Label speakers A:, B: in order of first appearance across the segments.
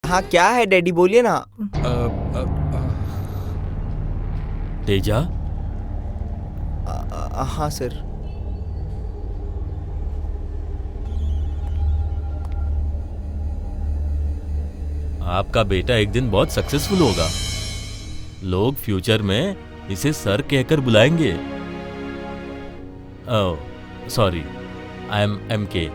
A: हाँ क्या है डैडी, बोलिए ना।
B: तेजा,
A: हाँ सर।
B: आपका बेटा एक दिन बहुत सक्सेसफुल होगा। लोग फ्यूचर में इसे सर कहकर बुलाएंगे। Oh sorry, I am MK।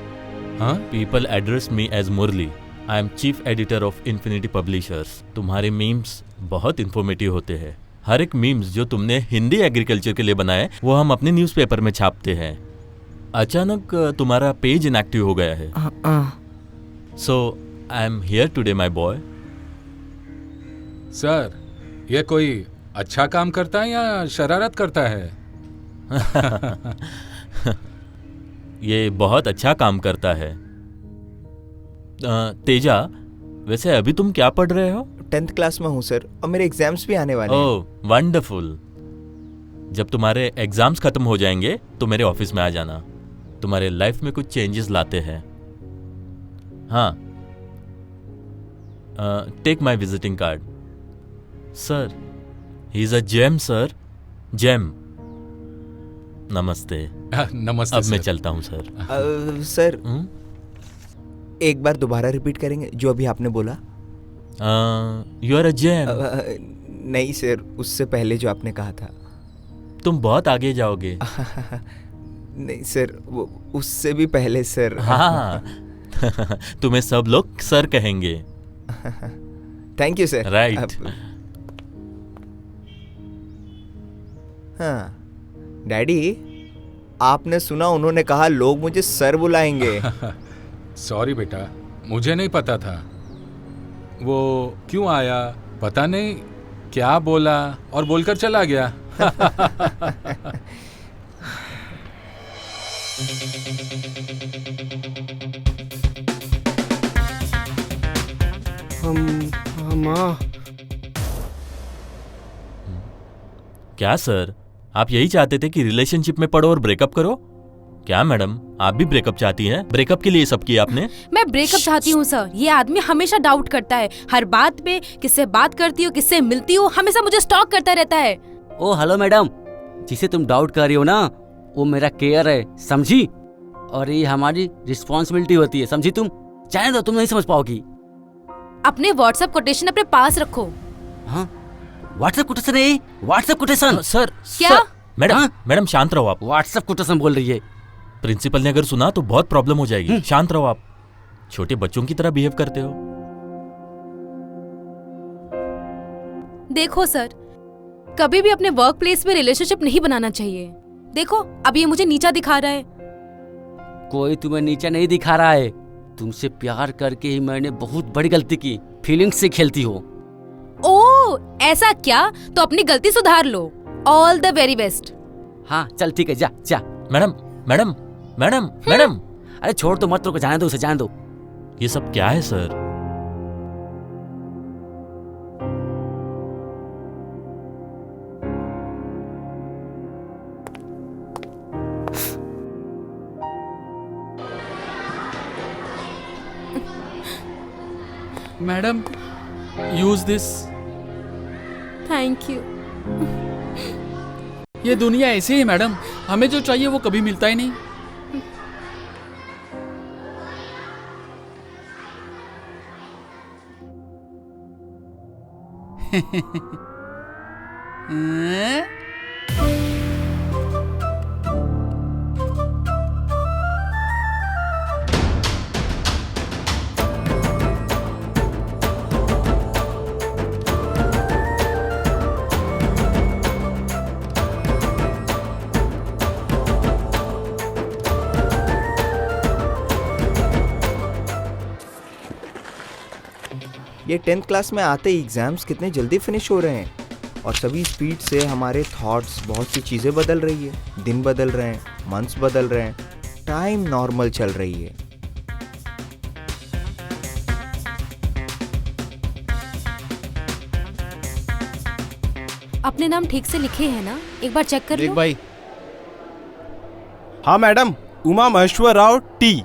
C: हाँ,
B: people address me as Murali. I am chief editor of Infinity Publishers. तुम्हारे मीम्स बहुत इंफॉर्मेटिव होते हैं। हर एक मीम्स जो तुमने हिंदी एग्रीकल्चर के लिए बनाए वो हम अपने न्यूज़पेपर में छापते हैं। अचानक तुम्हारा पेज इनएक्टिव हो गया है। So I am here today my boy.
C: Sir ये कोई अच्छा काम करता है या शरारत करता है?
B: ये बहुत अच्छा काम करता है। तेजा, वैसे अभी तुम क्या पढ़ रहे हो?
A: 10th क्लास में हूँ सर, और मेरे एग्जाम्स भी आने वाले हैं।
B: ओह वंडरफुल। जब तुम्हारे एग्जाम्स खत्म हो जाएंगे तो मेरे ऑफिस में आ जाना। तुम्हारे लाइफ में कुछ चेंजेस लाते हैं। हाँ, take my visiting card. Sir, he is a gem sir, gem. नमस्ते।
C: नमस्ते
B: अब
C: सर।
B: मैं चलता हूँ सर।
A: सर एक बार दोबारा रिपीट करेंगे जो अभी आपने बोला?
B: You are a gem.
A: नहीं सर, उससे पहले जो आपने कहा था।
B: तुम बहुत आगे जाओगे।
A: नहीं सर, वो उससे भी पहले सर।
B: हाँ तुम्हें सब लोग सर कहेंगे।
A: Thank you sir.
B: राइट।
A: हाँ डैडी, आपने सुना उन्होंने कहा लोग मुझे सर बुलाएंगे।
C: सॉरी बेटा, मुझे नहीं पता था। वो क्यों आया पता नहीं, क्या बोला और बोलकर चला गया।
B: क्या सर, आप यही चाहते थे कि रिलेशनशिप में पढ़ो और ब्रेकअप करो? क्या मैडम, आप भी ब्रेकअप चाहती हैं? ब्रेकअप के लिए सब किया आपने?
D: मैं ब्रेकअप चाहती हूँ सर। ये आदमी हमेशा डाउट करता है, हर बात पे किससे बात करती हो, किससे मिलती हो, हमेशा मुझे स्टॉक करता रहता है।
E: ओ हेलो मैडम, जिसे तुम डाउट कर रही हो ना, वो मेरा केयर है, समझी? और ये हमारी रिस्पॉन्सिबिलिटी होती है, समझी? तुम चाहे तो तुम नहीं समझ पाओगी।
D: अपने व्हाट्सएप कोटेशन अपने पास रखो।
E: हाँ, व्हाट्सएप कोटेशन है, व्हाट्सएप कोटेशन।
B: सर
D: क्या?
B: सर, मैडम
E: हाँ?
B: मैडम शांत रहो आप।
E: व्हाट्सएप कोटेशन बोल रही है।
B: प्रिंसिपल ने अगर सुना तो बहुत प्रॉब्लम हो जाएगी। शांत रहो आप। छोटे बच्चों की तरह बिहेव करते हो।
D: देखो सर, कभी भी अपने वर्क प्लेस में रिलेशनशिप नहीं बनाना चाहिए। देखो अब ये मुझे नीचा दिखा रहा है।
E: कोई तुम्हें नीचा नहीं दिखा रहा है। तुमसे प्यार करके ही मैंने बहुत बड़ी गलती की। फीलिंग्स से खेलती हो।
D: ओह ऐसा क्या? तो अपनी गलती सुधार लो। All the very best.
E: हाँ चल ठीक है, जा जा।
B: मैडम मैडम मैडम मैडम,
E: अरे छोड़ तो मत, रोको, जाने दो उसे, जाने दो।
B: ये सब क्या है sir?
F: Madam, use this.
D: Thank you.
F: ये दुनिया ऐसे ही मैडम, हमें जो चाहिए वो कभी मिलता ही नहीं।
A: ये 10th क्लास में आते ही एग्जाम्स कितने जल्दी फिनिश हो रहे हैं, और सभी स्पीड से हमारे थॉट्स, बहुत सी चीज़ें बदल रही है। दिन बदल रहे हैं, मंथ्स बदल रहे हैं, टाइम नॉर्मल चल रही है।
D: अपने नाम ठीक से लिखे हैं ना? एक बार चेक कर लो।
G: भाई। हाँ मैडम, उमा महेश्वर राव टी।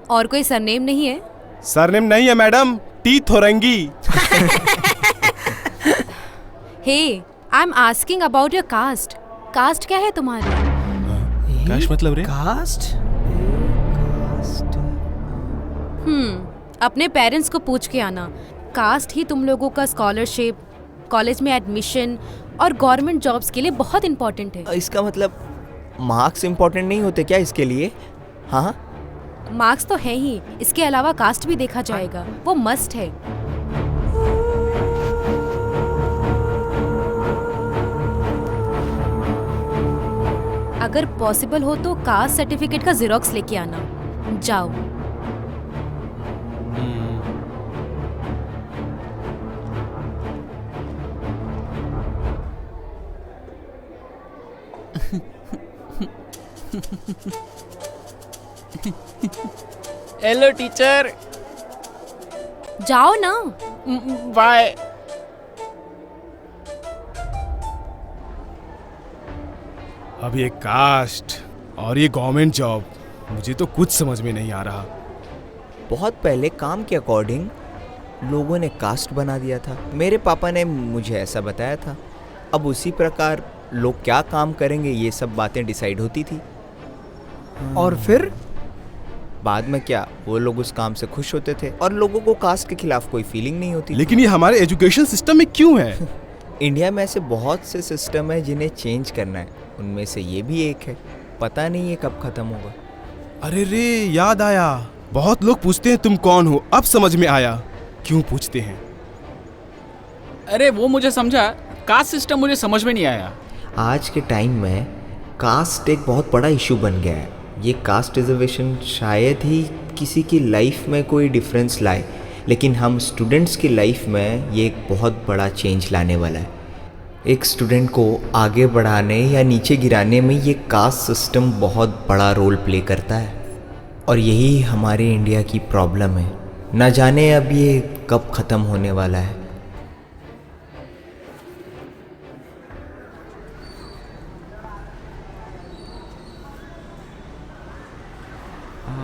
D: और कोई सरनेम नहीं है?
G: सरनेम नहीं है madam, T Thorangi.
D: Hey, I am asking about your caste. Caste क्या है तुम्हारी?
G: काश मतलब रे?
A: कास्ट?
D: अपने पेरेंट्स को पूछ के आना। कास्ट ही तुम लोगों का स्कॉलरशिप, कॉलेज में एडमिशन और गवर्नमेंट जॉब्स के लिए बहुत इंपॉर्टेंट है।
A: इसका मतलब मार्क्स इम्पोर्टेंट नहीं होते क्या इसके लिए? हाँ,
D: मार्क्स तो है ही, इसके अलावा कास्ट भी देखा जाएगा, वो मस्ट है। अगर पॉसिबल हो तो कास्ट सर्टिफिकेट का जेरोक्स लेके आना। जाओ।
F: Hello teacher.
D: जाओ ना।
F: बाय।
G: अब ये कास्ट और ये गवर्नमेंट जॉब, मुझे तो कुछ समझ में नहीं आ रहा।
A: बहुत पहले काम के अकॉर्डिंग लोगों ने कास्ट बना दिया था। मेरे पापा ने मुझे ऐसा बताया था। अब उसी प्रकार लोग क्या काम करेंगे ये सब बातें डिसाइड होती थी।
H: और फिर
A: बाद में क्या, वो लोग उस काम से खुश होते थे और लोगों को कास्ट के खिलाफ कोई फीलिंग नहीं होती।
G: लेकिन ये हमारे एजुकेशन सिस्टम में क्यों है?
A: इंडिया में ऐसे बहुत से सिस्टम है जिन्हें चेंज करना है, उनमें से ये भी एक है। पता नहीं ये कब खत्म होगा।
G: अरे रे, याद आया, बहुत लोग पूछते हैं तुम कौन हो। अब समझ में आया क्यों पूछते हैं।
F: अरे वो मुझे समझा, कास्ट सिस्टम मुझे समझ में नहीं आया।
A: आज के टाइम में कास्ट एक बहुत बड़ा इशू बन गया है। ये कास्ट रिजर्वेशन शायद ही किसी की लाइफ में कोई डिफरेंस लाए, लेकिन हम स्टूडेंट्स की लाइफ में ये एक बहुत बड़ा चेंज लाने वाला है। एक स्टूडेंट को आगे बढ़ाने या नीचे गिराने में ये कास्ट सिस्टम बहुत बड़ा रोल प्ले करता है और यही हमारे इंडिया की प्रॉब्लम है। न जाने अब ये कब ख़त्म होने वाला है।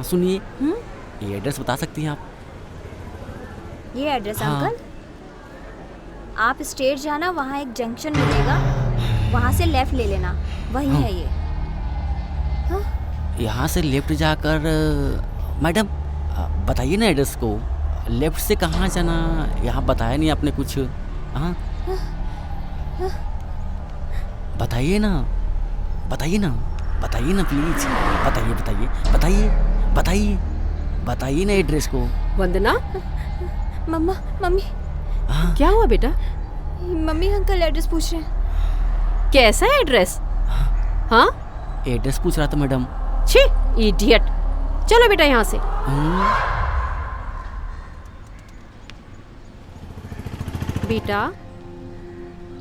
E: सुनिए, ये एड्रेस बता सकती हैं आप?
I: ये एड्रेस
E: हाँ।
I: अंकल, आप स्ट्रेट जाना, वहाँ एक जंक्शन मिलेगा, वहाँ से लेफ्ट ले लेना, वही है ये।
E: यहाँ से लेफ्ट जाकर मैडम बताइए ना एड्रेस को। लेफ्ट से कहाँ जाना, यहाँ बताया नहीं आपने कुछ। हाँ बताइए ना, बताइए ना, बताइए ना प्लीज, बताइए बताइए बताइए बताइए बताइए ना एड्रेस को।
D: वंदना,
I: मम्मा, मम्मी,
D: क्या हुआ बेटा?
I: मम्मी अंकल एड्रेस पूछ रहे हैं।
D: कैसा एड्रेस? हाँ,
E: एड्रेस पूछ रहा था मैडम।
D: छी, इडियट। चलो बेटा यहाँ से। बेटा,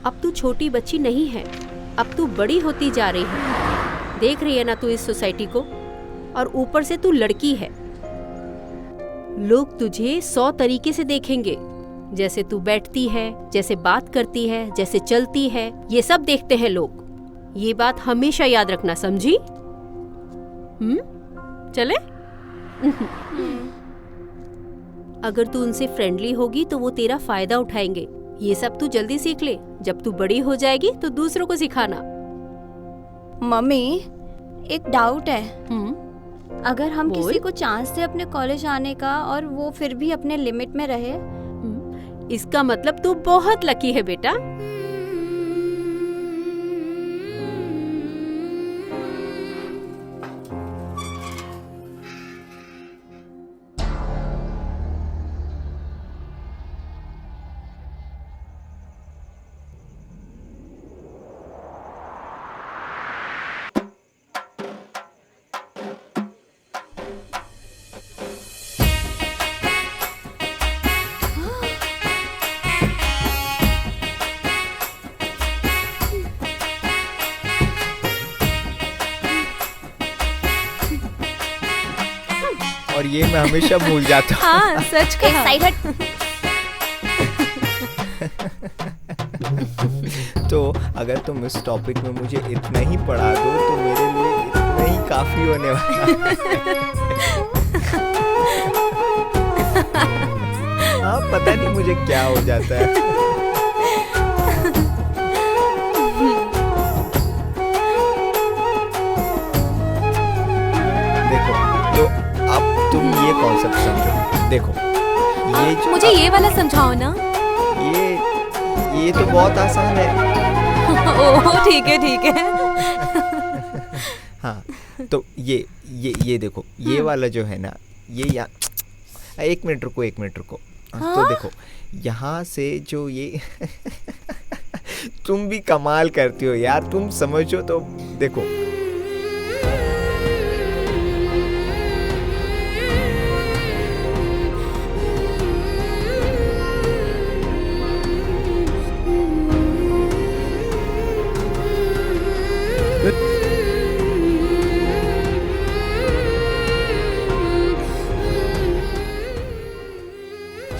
D: अब तू छोटी बच्ची नहीं है, अब तू बड़ी होती जा रही है। देख रही है ना तू इस सोसाइटी को, और ऊपर से तू लड़की है। लोग तुझे 100 तरीके से देखेंगे, जैसे तू बैठती है, जैसे बात करती है, जैसे चलती है, ये सब देखते हैं लोग। ये बात हमेशा याद रखना, समझी? चले? अगर तू उनसे फ्रेंडली होगी तो वो तेरा फायदा उठाएंगे। ये सब तू जल्दी सीख ले, जब तू बड़ी हो जाएगी तो दूसरों को सिखाना।
I: मम्मी, एक डाउट है। अगर हम
D: बोल।
I: किसी को चांस दे अपने कॉलेज आने का और वो फिर भी अपने लिमिट में रहे,
D: इसका मतलब तू बहुत लकी है बेटा।
A: और ये मैं हमेशा भूल जाता हूँ।
D: हाँ, सच
I: एक
D: कहा।
I: साइड हट।
A: तो अगर तुम इस टॉपिक में मुझे इतना ही पढ़ा दो तो मेरे लिए इतना ही काफी होने वाला है। हाँ पता नहीं मुझे क्या हो जाता है। देखो तो अब तुम ये कॉन्सेप्ट समझो। देखो ये जो
J: मुझे ये वाला समझाओ ना।
A: ये तो बहुत आसान है।
J: ओह ठीक है।
A: हाँ तो ये देखो ये वाला जो है ना ये एक मिनट रुको। तो देखो यहाँ से जो ये तुम भी कमाल करती हो यार, तुम समझो तो देखो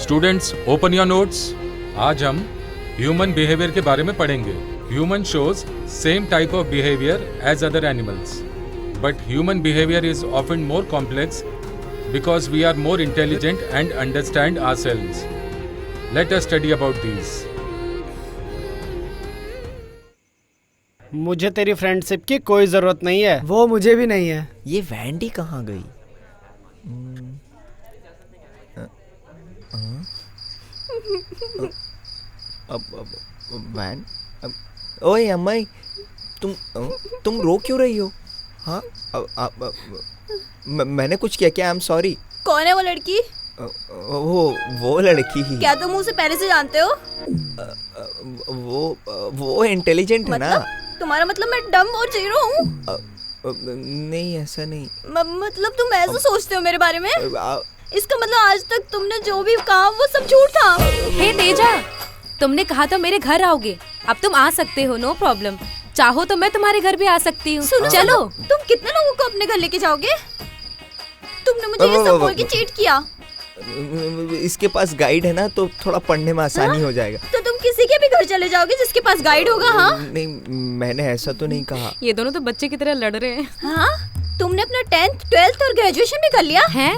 C: स्टूडेंट्स ओपन योर नोट्स। आज हम ह्यूमन बिहेवियर के बारे में पढ़ेंगे। Human shows same type of behaviour as other animals, but human behaviour is often more complex because we are more intelligent and understand ourselves. Let us study about these.
H: मुझे तेरी friendship की कोई जरूरत नहीं है। वो मुझे भी नहीं है।
A: ये वैंडी कहाँ गई? अब वैन ओए अम्माई तुम रो क्यों रही हो? हाँ मैंने कुछ किया क्या? I am sorry.
I: कौन है वो लड़की?
A: वो लड़की ही।
I: क्या तुम उसे पहले से जानते हो?
A: वो इंटेलिजेंट है ना।
I: तुम्हारा मतलब मैं डम और जीरो हूँ?
A: नहीं ऐसा नहीं।
I: मतलब तुम ऐसा सोचते हो मेरे बारे में? इसका मतलब आज तक तुमने जो भी कहा वो सब झूठ था।
J: हे तेजा, तुमने कहा था मेरे घर आओगे, अब तुम आ सकते हो, नो प्रॉब्लम। चाहो तो मैं तुम्हारे घर भी आ सकती हूँ। चलो।
I: तुम कितने लोगों को अपने घर लेके जाओगे? तुमने मुझे ये सब बोल के चीट किया।
A: इसके पास गाइड है ना तो थोड़ा पढ़ने में आसानी हो जाएगा।
I: तो तुम किसी के भी घर चले जाओगे जिसके पास गाइड होगा? हाँ
A: नहीं मैंने ऐसा तो नहीं कहा।
J: ये दोनों तो बच्चे की तरह लड़ रहे हैं।
I: हाँ तुमने अपना 10th, 12th और ग्रेजुएशन भी कर लिया है?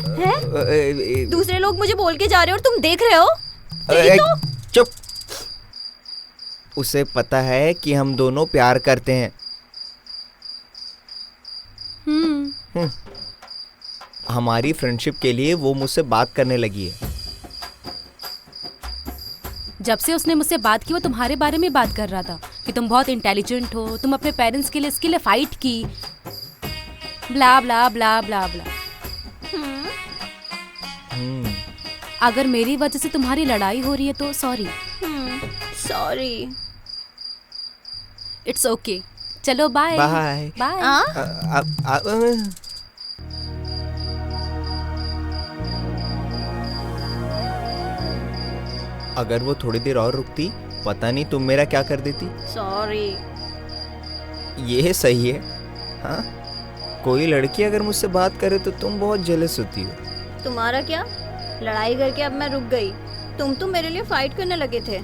I: दूसरे लोग मुझे बोल के जा रहे हो और तुम देख रहे हो?
A: चुप। उसे पता है कि हम दोनों प्यार करते हैं। हमारी फ्रेंडशिप के लिए वो मुझसे बात करने लगी है।
J: जब से उसने मुझसे बात की वो तुम्हारे बारे में बात कर रहा था कि तुम बहुत इंटेलिजेंट हो, तुम अपने पेरेंट्स के लिए इसके लिए फाइट की, ब्ला ब्ला ब्ला ब्ला ब्ला। अगर मेरी वजह से तुम्हारी लड़ाई हो रही है तो सॉरी।
I: सॉरी।
J: It's okay. चलो बाय
A: बाय
J: बाय।
A: अगर वो थोड़ी देर और रुकती पता नहीं तुम मेरा क्या कर देती।
I: सॉरी।
A: ये सही है। हाँ कोई लड़की अगर मुझसे बात करे तो तुम बहुत जेलस होती हो।
I: तुम्हारा क्या? लड़ाई करके अब मैं रुक गई। तुम तो मेरे लिए फाइट करने लगे थे।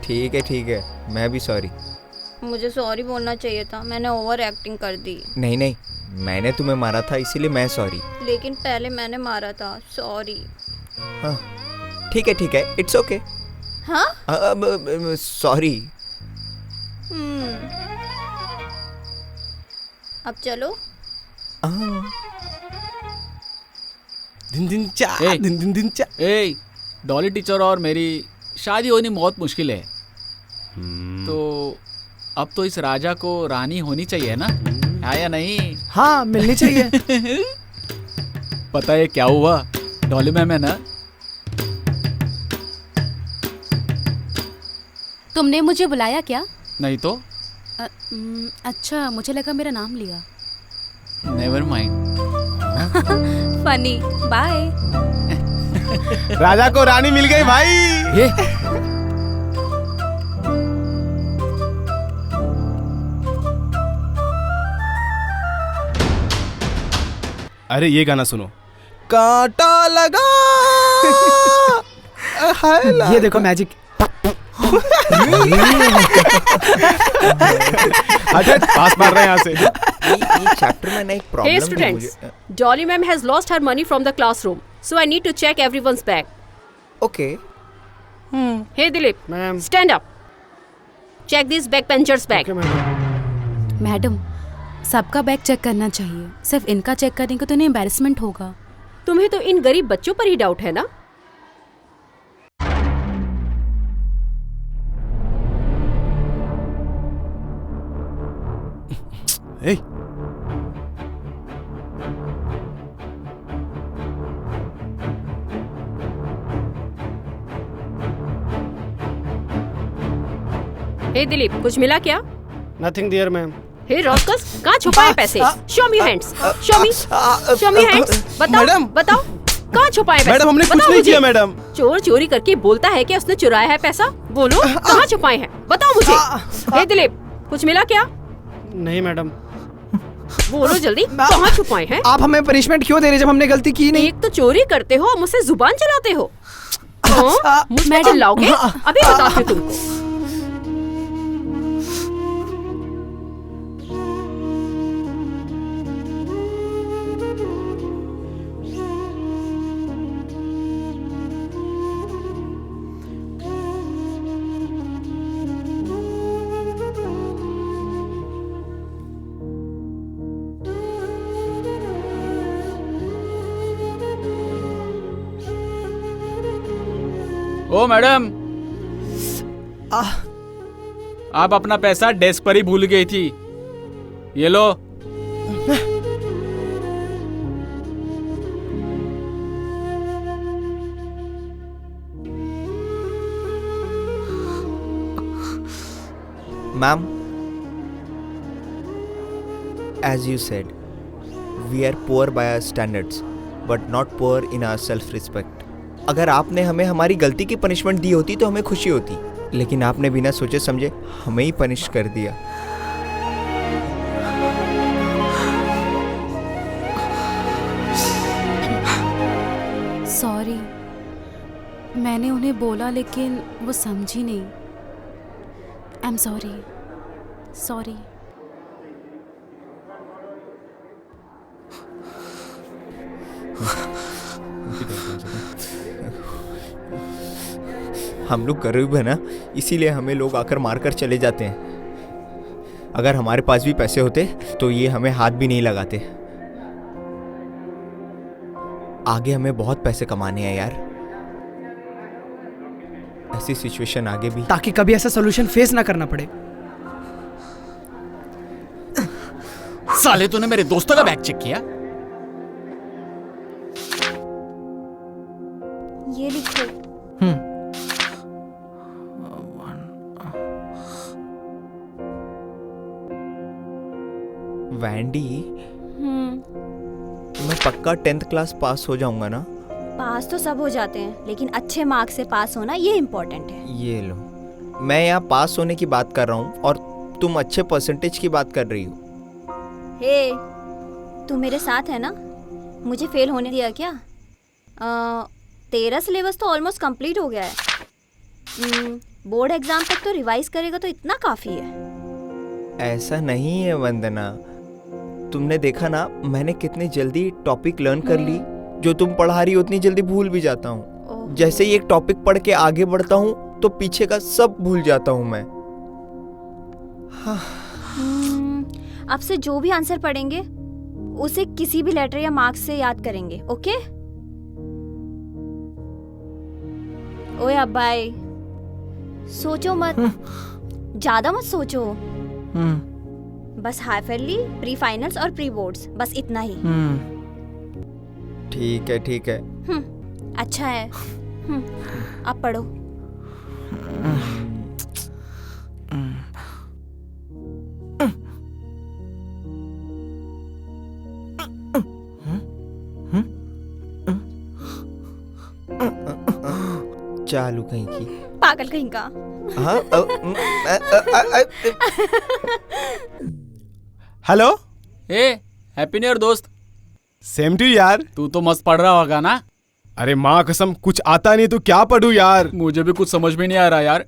A: ठीक है मैं भी सॉरी।
I: मुझे सॉरी बोलना चाहिए था, मैंने ओवर एक्टिंग कर दी।
A: नहीं मैंने तुम्हें मारा था इसीलिए मैं सॉरी।
I: लेकिन पहले मैंने मारा था। सॉरी।
A: हाँ ठीक है इट्स ओके।
I: हाँ
A: सॉरी।
I: अब चलो।
H: दिन चा।
F: डॉली टीचर और मेरी शादी होनी बहुत मुश्किल है। तो अब तो इस राजा को रानी होनी चाहिए ना, है या नहीं?
H: हाँ मिलनी चाहिए।
F: पता है क्या हुआ? डॉली मैम है ना,
J: तुमने मुझे बुलाया क्या?
F: नहीं तो।
J: अच्छा मुझे लगा मेरा नाम लिया।
F: Never mind.
J: फनी। बाय।
G: राजा को रानी मिल गई भाई।
F: ये
G: अरे ये गाना सुनो। कांटा लगा।
H: ये देखो मैजिक।
G: पास मार रहे हैं यहाँ से।
A: ये चैप्टर में ना एक problem
D: Hey students, Dolly ma'am has lost her money from the classroom, so I need to check everyone's bag.
A: Okay
D: hey Dilip,
H: ma'am.
D: Stand up. Check this back punctures bag.
J: Madam, सबका bag check करना चाहिए, सिर्फ इनका check करेंगे तो इन्हें embarrassment होगा।
D: तुम्हें तो इन गरीब बच्चों पर ही डाउट है ना?
G: Hey.
D: हे दिलीप, कुछ मिला क्या?
H: Nothing dear ma'am.
D: Hey rascals, कहाँ छुपाए पैसे? Show me hands. Show me hands. बताओ
H: मैडम।
D: बताओ, कहाँ छुपाए पैसे?
H: मैडम, हमने कुछ
D: बताओ
H: नहीं
D: मुझे।
H: किया मैडम।
D: चोर चोरी करके बोलता है कि उसने चुराया है पैसा। बोलो, कहाँ छुपाए हैं? बताओ मुझे। हे दिलीप, कुछ मिला क्या?
H: नहीं मैडम।
D: बोलो जल्दी, कहाँ छुपाए हैं?
H: आप हमें पनिशमेंट क्यों दे रहे जब हमने गलती की नहीं?
D: एक तो चोरी करते हो और मुझसे जुबान चलाते हो। मुझ में चिल्लाओगे? अभी बताती हूँ तुमको।
F: ओ मैडम, आप अपना पैसा डेस्क पर ही भूल गई थी। ये लो।
A: Ma'am, as you said, we are poor by our standards, but not poor in our self-respect. अगर आपने हमें हमारी गलती की पनिशमेंट दी होती तो हमें खुशी होती, लेकिन आपने बिना सोचे समझे हमें ही पनिश कर दिया।
J: सॉरी, मैंने उन्हें बोला लेकिन वो समझी नहीं। I am sorry. सॉरी।
A: हम लोग गरीब है ना, इसीलिए हमें लोग आकर मारकर चले जाते हैं। अगर हमारे पास भी पैसे होते तो ये हमें हाथ भी नहीं लगाते। आगे हमें बहुत पैसे कमाने हैं यार। ऐसी सिचुएशन आगे भी,
H: ताकि कभी ऐसा सोल्यूशन फेस ना करना पड़े।
F: साले, तूने मेरे दोस्तों का बैग चेक किया?
I: ये लिखो।
A: वैंडी, मैं पक्का 10th क्लास पास हो जाऊंगा ना?
I: पास तो सब हो जाते हैं, लेकिन अच्छे मार्क्स से पास होना ये इम्पोर्टेंट है।
A: ये लो, मैं यहाँ पास होने की बात कर रहा हूँ और तुम अच्छे परसेंटेज की बात कर रही हो।
I: हे, तू मेरे साथ है ना? मुझे फेल होने दिया क्या? तेरा सिलेबस तो ऑलमोस्ट कंप्लीट हो गया है। बोर्ड एग्जाम तक तो रिवाइज करेगा तो इतना काफ़ी है।
A: ऐसा नहीं है वंदना, तुमने देखा ना मैंने कितनी जल्दी टॉपिक लर्न कर ली। जो तुम पढ़ा रही हो उतनी जल्दी भूल भी जाता हूँ। जैसे ही एक टॉपिक पढ़ के आगे बढ़ता हूँ तो पीछे का सब भूल जाता हूँ मैं।
I: अब से जो भी आंसर पढ़ेंगे उसे किसी भी लेटर या मार्क्स से याद करेंगे, ओके? ओए अब्बाई, सोचो मत, ज्यादा मत सोचो। बस हाफ ईयरली, प्री फाइनल्स और प्री बोर्ड्स, बस इतना ही।
A: ठीक है ठीक है।
I: अच्छा है। अब पढ़ो।
A: चालू कहीं की
I: पागल कहीं का।
A: हाँ।
G: हेलो।
F: ए, हैप्पी न्यू ईयर दोस्त।
G: सेम टू यार।
F: तू तो मस्त पढ़ रहा होगा ना?
G: अरे माँ कसम, कुछ आता नहीं तो क्या पढ़ूं यार।
F: मुझे भी कुछ समझ में नहीं आ रहा यार।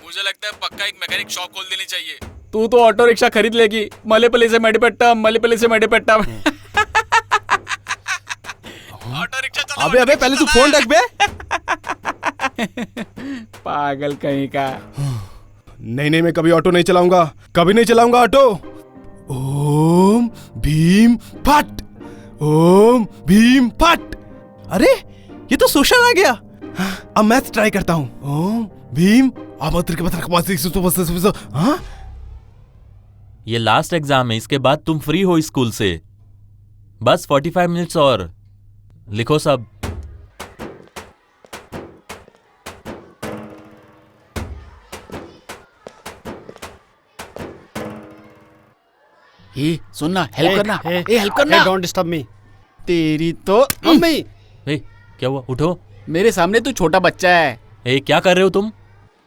F: मुझे लगता है पक्का एक मैकेनिक शॉप खोल देनी चाहिए। तू तो ऑटो रिक्शा खरीद लेगी। मलेपल्ली से मेडिपेट्टम, मलेपल्ली से मेडिपेट्टम। ऑटो रिक्शा चला।
G: अबे पहले तू फोन रख बे।
F: पागल कहीं का।
G: नहीं, मैं कभी ऑटो नहीं चलाऊंगा, कभी नहीं चलाऊंगा ऑटो। ओम भीम फट, ओम भीम फट। अरे ये तो सोशल आ गया। अब मैथ ट्राई करता हूँ। ओम भीम हाँ?
B: ये लास्ट एग्जाम है, इसके बाद तुम फ्री हो स्कूल से। बस 45 मिनट्स और लिखो सब।
F: ये सुनना, हेल्प करना, ये हेल्प करना।
H: Don't disturb me.
F: तेरी तो मम्मी।
B: ए, क्या हुआ? उठो।
F: मेरे सामने तू छोटा बच्चा है।
B: ए, क्या कर रहे हो तुम?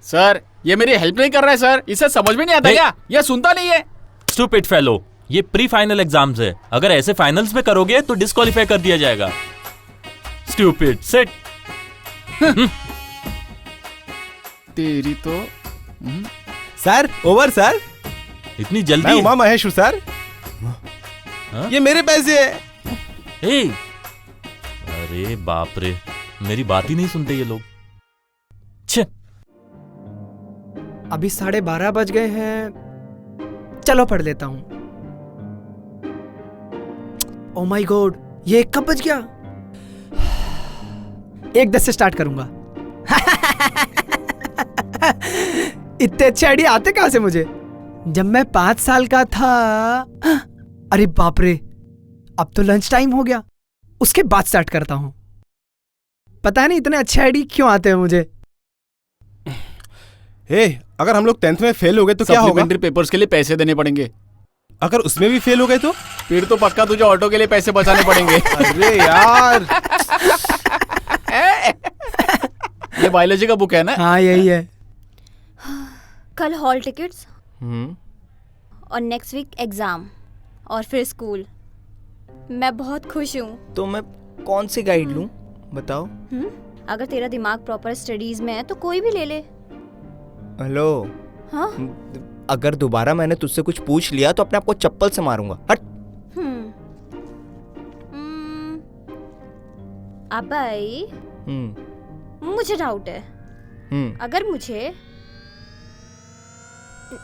F: सर ये मेरी हेल्प नहीं कर रहा है सर, इसे समझ में नहीं आता क्या? ये सुनता नहीं है।
B: स्टूपिड फेलो, ये प्री फाइनल एग्जाम्स है, अगर ऐसे फाइनल्स में करोगे तो डिस्क्वालीफाई कर दिया जाएगा। Stupid, sit.
F: तेरी तो
G: सर ओवर सर।
B: इतनी जल्दी?
G: मैं उमा महेश हूँ सर।
B: हाँ?
G: ये मेरे पैसे है।
B: ए, अरे बाप रे, मेरी बात ही नहीं सुनते ये लोग। छे।
H: अभी 12:30 बज गए हैं, चलो पढ़ लेता हूँ। ओ माय गॉड, ये कब बज गया? 1:10 से स्टार्ट करूंगा। इतने अच्छे आइडिया आते कहां से मुझे? जब मैं 5 साल का था। अरे बाप रे, अब तो लंच टाइम हो गया, उसके बाद स्टार्ट करता हूं। पता है नहीं इतने अच्छे आइडिया क्यों आते हैं मुझे।
G: अगर हम लोग 10th में फेल हो गए तो क्या होगा?
F: सप्लीमेंट्री पेपर्स के लिए पैसे देने पड़ेंगे।
G: अगर उसमें भी फेल हो गए तो?
F: फिर तो पक्का तुझे ऑटो के लिए पैसे बचाने पड़ेंगे।
G: अरे यार।
F: ये बायोलॉजी का बुक है ना?
H: हाँ यही है।
I: कल हॉल टिकट्स और नेक्स्ट वीक एग्जाम और फिर स्कूल। मैं बहुत खुश हूँ।
A: तो मैं कौन सी गाइड लूं बताओ?
I: अगर तेरा दिमाग प्रॉपर स्टडीज में है तो कोई भी ले ले।
A: हेलो।
I: हाँ?
A: अगर दोबारा मैंने तुझसे कुछ पूछ लिया तो अपने आप को चप्पल से मारूंगा। हट।
I: अबाई, मुझे डाउट है। अगर मुझे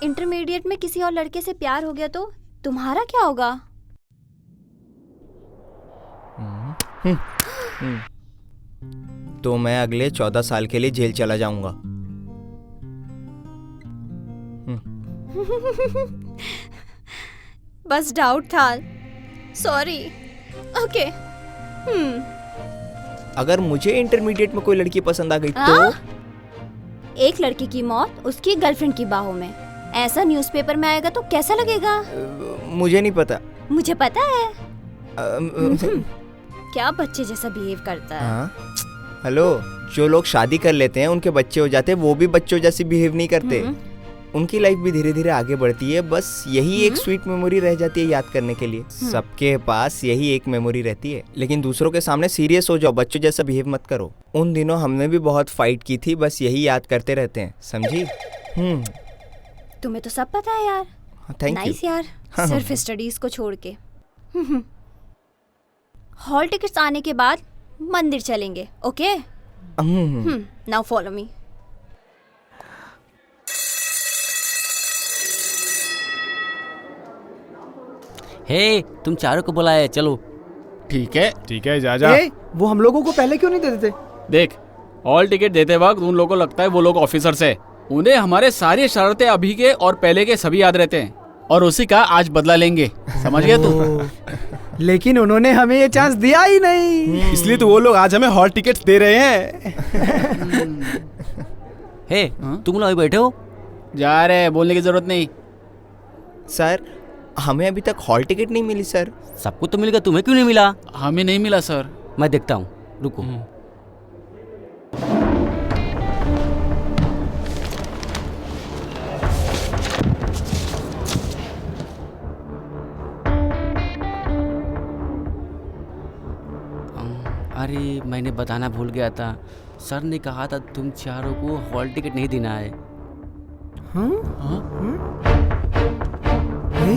I: इंटरमीडिएट में किसी और लड़के से प्यार हो गया तो तुम्हारा क्या होगा?
A: तो मैं अगले 14 साल के लिए जेल चला जाऊंगा।
I: बस डाउट था, सॉरी। ओके।
A: अगर मुझे इंटरमीडिएट में कोई लड़की पसंद आ गई तो?
I: एक लड़की की मौत उसकी गर्लफ्रेंड की बाहों में, ऐसा न्यूज़पेपर में आएगा तो कैसा लगेगा?
A: मुझे नहीं पता।
I: मुझे पता है। क्या बच्चे जैसा बिहेव करता है।
A: हेलो, जो लोग शादी कर लेते हैं उनके बच्चे हो जाते हैं, वो भी बच्चों जैसे बिहेव नहीं करते। उनकी लाइफ भी धीरे धीरे आगे बढ़ती है, बस यही एक स्वीट मेमोरी रह जाती है याद करने के लिए। सबके पास यही एक मेमोरी रहती है। लेकिन दूसरों के सामने सीरियस हो जाओ, बच्चों जैसा बिहेव मत करो। उन दिनों हमने भी बहुत फाइट की थी, बस यही याद करते रहते हैं, समझी?
I: तुम्हें तो सब पता है यार।
A: Thank you.
I: नाइस यार। सिर्फ स्टडीज को छोड़ के। हॉल टिकट्स आने के बाद मंदिर चलेंगे, okay? Now follow me.
E: Hey, तुम चारों को बुलाया, चलो।
F: ठीक है
G: जा।
H: वो हम लोगों को पहले क्यों नहीं दे देते?
F: देख, हॉल टिकट देते वक्त उन लोगों को लगता है वो लोग ऑफिसर्स है। उन्हें हमारे सारी शर्तें अभी के और पहले के सभी याद रहते हैं, और उसी का आज बदला लेंगे। समझ गया तू?
H: लेकिन उन्होंने हमें ये चांस दिया ही नहीं।
G: इसलिए तो वो लोग आज हमें हॉल टिकट दे रहे हैं।
E: हे, तुम लोग बैठे हो?
F: जा रहे, बोलने की जरूरत नहीं।
A: सर, हमें अभी तक हॉल टिकट नहीं मिली सर।
E: सबको तो मिल गया, तुम्हें क्यों नहीं मिला?
F: हमें नहीं मिला सर।
E: मैं देखता हूँ, रुको। अरे मैंने बताना भूल गया था, सर ने कहा था तुम चारों को हॉल टिकट नहीं देना है।
H: हे,